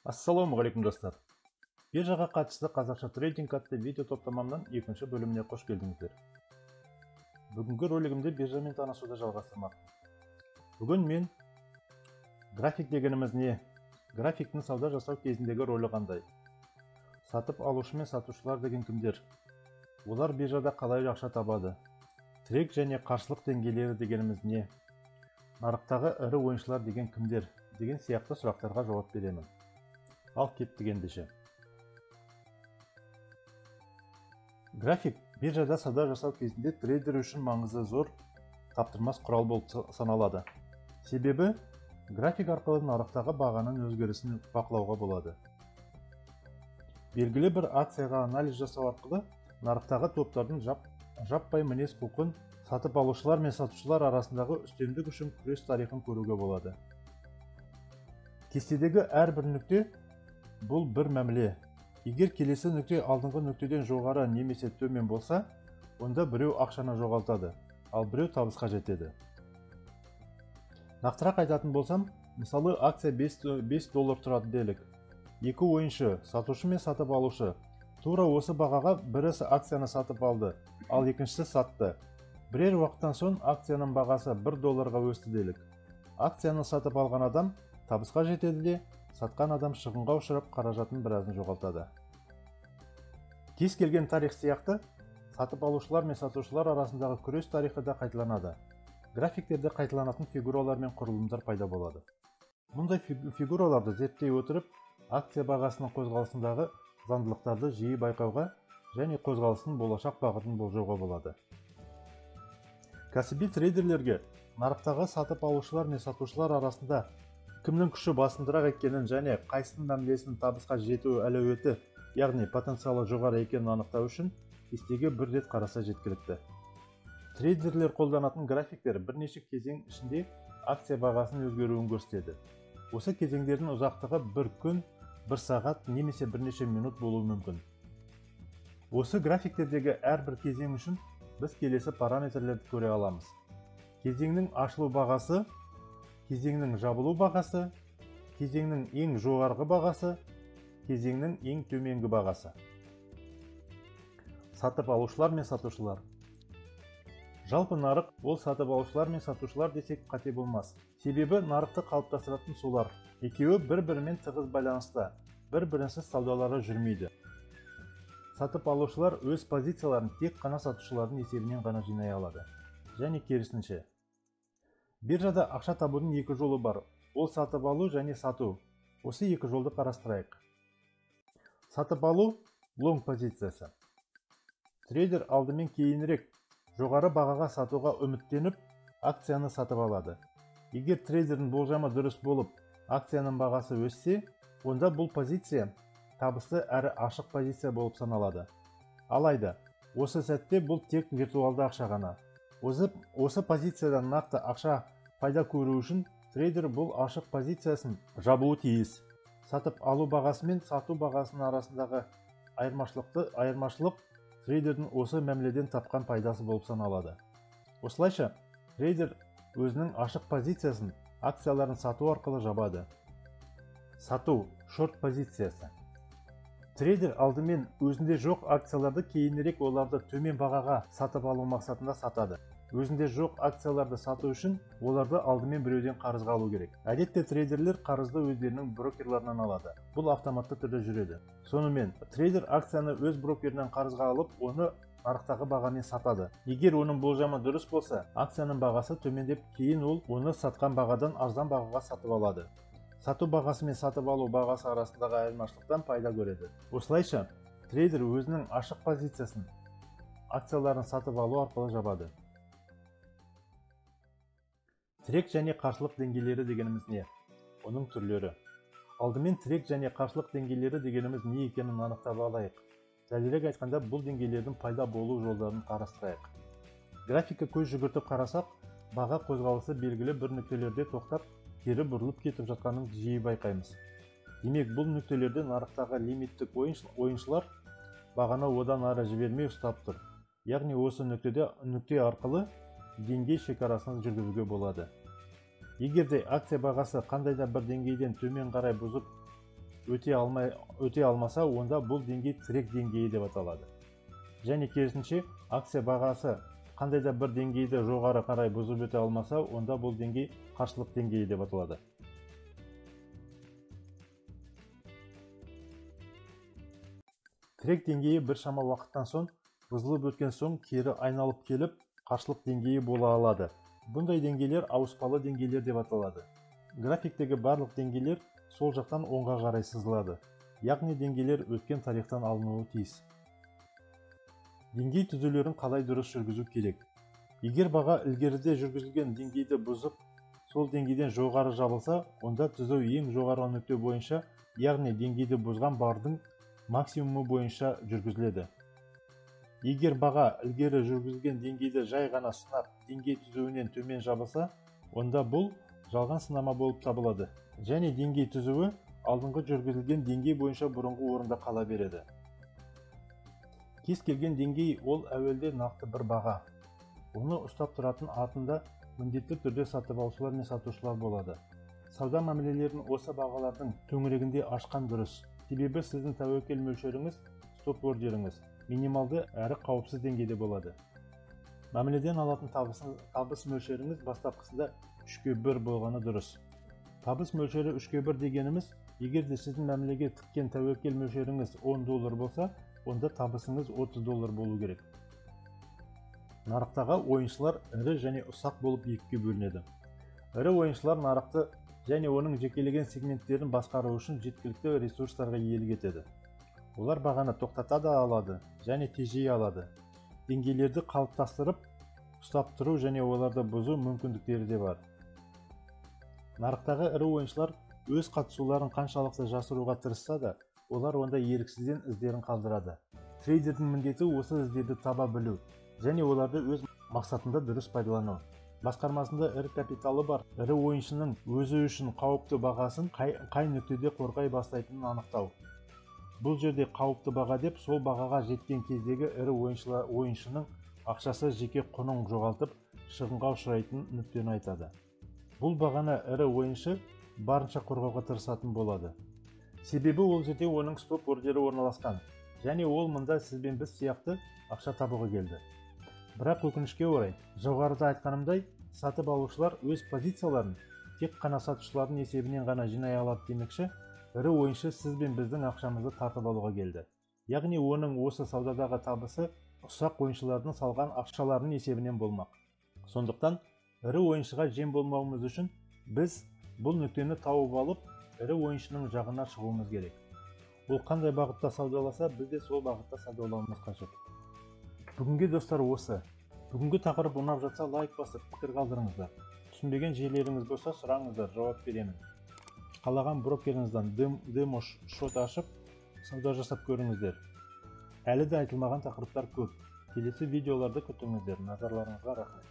Ассалаумағалейкум достар. Биржаға қатысты қазақша трейдинг атты видео топтамамның екінші бөліміне қош келдіңіздер. Бүгінгі ролигімде биржамен танысуды жалғастырмақпын. Бүгін мен график дегеніміз не? Графиктің сауда жасау кезіндегі рөлі қандай? Сатып алушы мен сатушылар деген кімдер? Олар биржада қалай ақша табады? Трейд және қарсылық деңгейлері дегеніміз не? Нарықтағы ірі ойыншылар деген кімдер? Деген сияқты сұрақтарға жауап беремін. Ал кеттік ендеше. График биржада сауда жасау кезінде трейдер үшін маңызы зор таптырмас құрал болып саналады. Себебі график арқылы нарықтағы бағаның өзгерісін бақылауға болады. Белгілі бір акцияға анализ жасау арқылы нарықтағы топтардың жаппай мінез құлқын, сатып алушылар мен сатушылар арасындағы үстемдік үшін күрес тарихын көруге болады. Кестедегі әрбір нүкте бұл бір мәміле. Егер келесі нүкте алдыңғы нүктеден жоғары немесе төмен болса, онда біреу ақшаны жоғалтады, ал біреу табысқа жетеді. Нақтырақ айтатын болсам, мысалы акция 5 доллар тұрады делік. Екі ойыншы, сатушы мен сатып алушы, тура осы бағаға бірісі акцияны сатып алды, ал екіншісі сатты. Бірер уақыттан соң акцияның бағасы 1 долларға өсті делік. Акцияны сатып алған адам табысқа жетеді де, сатқан адам шығынға ұшырап қаражатын біразын жоғалтады. Кез келген тарих сияқты, сатып алушылар мен сатушылар арасындағы күрес тарихы да қайталанады. Графиктерде қайталанатын фигуралар мен құрылымдар пайда болады. Мұндай фигураларды зерттей отырып, акция бағасының қозғалысындағы заңдылықтарды жиі байқауға және қозғалыстың болашақ бағытын болжауға болады. Кәсіби трейдерлерге нарықтағы сатып алушылар мен сатушылар арасында кімнің күші басындырақ екенін және қайсының мәмілесінің табысқа жету әлеуеті, яғни потенциалы жоғары екенін анықтау үшін кестеге бір рет қараса жеткілікті. Трейдерлер қолданатын графиктер бірнеше кезең ішінде акция бағасының өзгеруін көрсетеді. Осы кезеңдердің ұзақтығы бір күн, бір сағат немесе бірнеше минут болуы мүмкін. Осы графиктердегі әрбір кезең үшін біз келесі параметрлерді көре аламыз. Кезеңнің ашылу бағасы, кезеңнің жабылу бағасы, кезеңнің ең жоғарғы бағасы, кезеңнің ең төменгі бағасы. Сатып алушылар мен сатушылар. Жалпы нарық ол сатып алушылар мен сатушылар десек қате болмас. Себебі нарықты қалыптастыратын солар. Екеуі бір-бірімен тығыз байланысты, бір-бірінсіз саудалары жүрмейді. Сатып алушылар өз позицияларын тек қана сатушылардың есебінен ғана жинай алады. Және керісінше. Биржада ақша табудың екі жолы бар. Ол сатып алу және сату. Осы екі жолды қарастырайық. Сатып алу – лонг позициясы. Трейдер алдымен кейінірек жоғары бағаға сатуға үміттеніп, акцияны сатып алады. Егер трейдердің болжамы дұрыс болып, акцияның бағасы өссе, онда бұл позиция табысты әрі ашық позиция болып саналады. Алайда, осы сәтте бұл тек виртуалды ақша ғана. Осы позициядан нақты ақша пайда көру үшін трейдер бұл ашық позициясын жабуы тиіс. Сатып алу бағасы мен сату бағасының арасындағы айырмашылық трейдердің осы мәміледен тапқан пайдасы болып саналады. Осылайша, трейдер өзінің ашық позициясын акцияларын сату арқылы жабады. Сату – шорт позициясы. Трейдер алдымен өзінде жоқ акцияларды кейінірек оларды төмен бағаға сатып алу мақсатында сатады. Өзінде жоқ акцияларды сату үшін оларды алдымен біреуден қарызға алу керек. Әдетте трейдерлер қарызды өздерінің брокерларынан алады. Бұл автоматты түрде жүреді. Сонымен, трейдер акцияны өз брокерінен қарызға алып, оны нарықтағы бағамен сатады. Егер оның болжамы дұрыс болса, акцияның бағасы төмендеп, кейін ол оны сатқан бағадан арзан бағаға сатып алады. Сату бағасы мен сатып алу бағасы арасындағы айырмашылықтан пайда көреді. Осылайша, трейдер өзінің ашық позициясын акцияларын сатып алу арқылы жабады. Трейд және қарсылық деңгейлері дегеніміз не? Оның түрлері. Алдымен трейд және қарсылық деңгейлері дегеніміз не екенін анықтап алайық. Дәлірек айтқанда, бұл деңгейлердің пайда болу жолдарын қарастырайық. Графикқа көз жүгіртіп қарасақ, баға қозғалысы белгілі бір нүктелерде тоқтап, кері бұрылып кетіп жатқанын жиі байқаймыз. Демек, бұл нүктелерде нарықтағы лимиттік ойыншылар бағаны одан ары жібермей ұстап тұр. Яғни осы нүкте арқылы деңгей шекарасын жүргізуге болады. Егерде акция бағасы қандайда бір деңгейден төмен қарай бұзып өте алмаса, онда бұл деңгей тірек деңгейі деп аталады. Және керісінше, акция бағасы қандай да бір деңгейді жоғары қарай бұзып өте алмаса, онда бұл деңгей қарсылық деңгейі деп аталады. Тірек деңгейі біршама уақыттан соң бұзылып өткен соң кері айналып келіп, қарсылық деңгейі бола алады. Бұндай деңгейлер ауыспалы деңгейлер деп аталады. Графиктегі барлық деңгейлер сол жақтан оңға қарай сызылады. Яғни деңгейлер өткен тарихтан алынуы тиіс. Деңгей түзулерін қалай дұрыс жүргізу керек? Егер баға ілгеріде жүргізілген деңгейді бұзып, сол деңгейден жоғары жабылса, онда түзу ең жоғары нүкте бойынша, яғни деңгейді бұзған бардың максимумы бойынша жүргізіледі. Егер баға ілгері жүргізілген деңгейді жай ғана сынап, деңгей түзуінен төмен жабылса, онда бұл жалған сынама болып табылады. Және деңгей түзуі алдыңғы жүргізілген деңгей бойынша бұрынғы орында қала береді. Кез келген деңгей ол әуелде нақты бір баға. Оны ұстап тұратын артында міндетті түрде сатып алушылар мен сатушылар болады. Сауда мәмілелерін осы бағалардың төңірегінде ашқан дұрыс. Себебі сіздің тәуекел мөлшеріңіз, стоп ордеріңіз минималды әрі қауіпсіз деңгейде болады. Мәміледен алатын табыс мөлшеріңіз бастапқысында 3/1 болғаны дұрыс. Табыс мөлшері 3/1 дегеніміз, егер де сіздің мәмілеге тіккен тәуекел мөлшеріңіз $10 болса, онда табысыңыз $30 болу керек. Нарықтағы ойыншылар ірі және ұсақ болып екіге бөлінеді. Ірі ойыншылар нарықты және оның жекелеген сегменттерін басқару үшін жеткілікті ресурстарға иелік етеді. Олар бағаны тоқтата да алады және тежей алады. Деңгейлерді қалыптастырып, ұстап тұру және оларды бұзу мүмкіндіктері де бар. Нарықтағы ірі ойыншылар өз қатысуларын қаншалықты жасыруға тырысса да, олар онда еріксізден іздерін қалдырады. Трейдердің міндеті осы іздерді таба білу және оларды өз мақсатында дұрыс пайдалану. Басқармасында ірі капиталы бар ірі ойыншының өзі үшін қауіпті бағасын қай нүктеде қорғай бастайтынын анықтау. Бұл жерде қауіпті баға деп сол бағаға жеткен кездегі ірі ойыншының ақшасы жеке құнын жоғалтып, шығынға ұшырайтын нүктені айтады. Бұл бағаны ірі ойыншы барынша қорғауға тырысатын болады. Себебі ол жерде оның стоп ордері орналасқан, және ол мұнда сізбен біз сияқты ақша табуға келді. Бірақ өкінішке орай, жоғарыда айтқанымдай, сатып алушылар өз позицияларын тек қана сатушылардың есебінен ғана жинай алады демекші, ірі ойыншы сіз бен біздің ақшамызды тартып алуға келді. Яғни оның осы саудадағы табысы ұсақ ойыншылардың салған ақшаларының есебінен болмақ. Сондықтан, ірі ойыншыға жем болмауымыз үшін біз бұл нүктені тауып алып, ірі ойыншының жағына шығуымыз керек. Ол қандай бағытта саудаласа, біз де сол бағытта саудалауымыз қажет. Бүгінге достар осы. Бүгінгі тақырып ұнап жатса лайк басып, пікір қалдырыңыздар. Түсінбеген жерлеріңіз болса сұраңыздар, жауап беремін. Қалаған брокеріңізден демо шот ашып, сауда жасап көріңіздер. Әлі де айтылмаған тақырыптар көп. Келесі видеоларды күтіңіздер. Назарларыңызға рахмет.